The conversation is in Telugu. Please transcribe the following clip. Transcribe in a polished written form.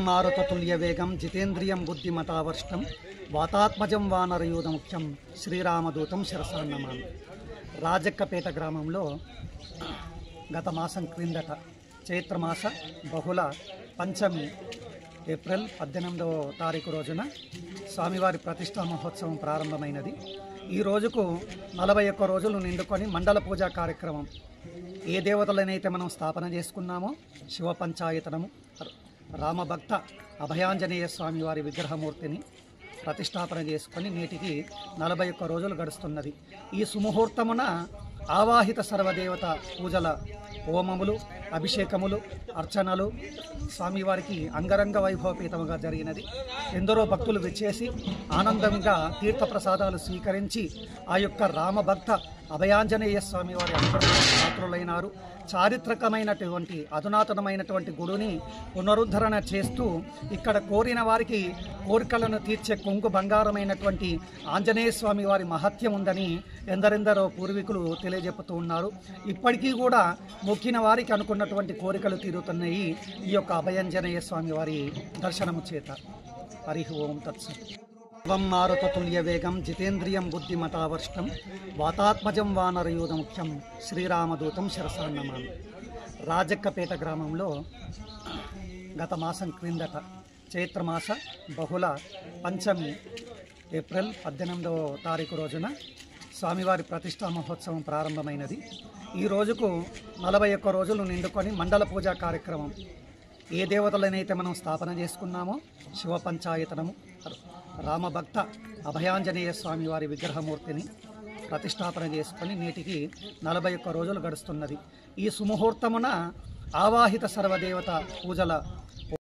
మారుతతుల్యవేగం జితేంద్రియం బుద్ధిమతావర్ష్టం వాతాత్మజం వానరయూధముఖ్యం శ్రీరామదూతం శిరసాన్నమామి. రాజక్కపేట గ్రామంలో గత మాసం క్రిందట చైత్రమాస బహుళ పంచమి ఏప్రిల్ 18వ తారీఖు రోజున స్వామివారి ప్రతిష్టా మహోత్సవం ప్రారంభమైనది. ఈ రోజుకు 41 రోజులు నిండుకొని మండల పూజా కార్యక్రమం ఏ దేవతలనైతే మనం స్థాపన చేసుకున్నామో శివ పంచాయతనము రామభక్త అభయాంజనేయ స్వామి వారి విగ్రహమూర్తిని ప్రతిష్టాపన చేసుకొని నేటికి 41 రోజులు గడుస్తున్నది. ఈ సుముహూర్తమున ఆవాహిత సర్వదేవత పూజల హోమములు, అభిషేకములు, అర్చనలు స్వామివారికి అంగరంగ వైభవపేతముగా జరిగినది. ఎందరో భక్తులు విచ్చేసి ఆనందంగా తీర్థప్రసాదాలు స్వీకరించి ఆ యొక్క రామభక్త అభయాంజనేయ స్వామివారి అనుగ్రహానికి పాత్రులైనారు. చారిత్రకమైనటువంటి అధునాతనమైనటువంటి గుడిని పునరుద్ధరణ చేస్తూ ఇక్కడ కోరిన వారికి కోరికలను తీర్చే కొంగు బంగారమైనటువంటి ఆంజనేయ స్వామి వారి మహత్యం ఉందని ఎందరెందరో పూర్వీకులు తెలియజెప్పుతూ ఉన్నారు. ఇప్పటికీ కూడా మొక్కిన వారికి అనుకున్నటువంటి కోరికలు తీరుతున్నాయి ఈ యొక్క అభయాంజనేయ స్వామి వారి దర్శనము చేత. హరి ఓం తత్సత్. మారుతతుల్యవేగం జితేంద్రియం బుద్ధిమతావర్ష్టం వాతాత్మజం వానరయూధముఖ్యం శ్రీరామదూతం శిరసాన్నమామి. రాజక్కపేట గ్రామంలో గత మాసం క్రిందట చైత్రమాస బహుళ పంచమి ఏప్రిల్ 18వ తారీఖు రోజున స్వామివారి ప్రతిష్టా మహోత్సవం ప్రారంభమైనది. ఈ రోజుకు 41 రోజులు నిండుకొని మండల పూజా కార్యక్రమం ఏ దేవతలనైతే మనం స్థాపన చేసుకున్నామో శివ పంచాయతనము రామభక్త అభయాంజనేయ స్వామి వారి విగ్రహమూర్తిని ప్రతిష్టాపన చేసుకొని నేటికి 41 రోజులు గడుస్తున్నది. ఈ సుముహూర్తమున ఆవాహిత సర్వదేవత పూజల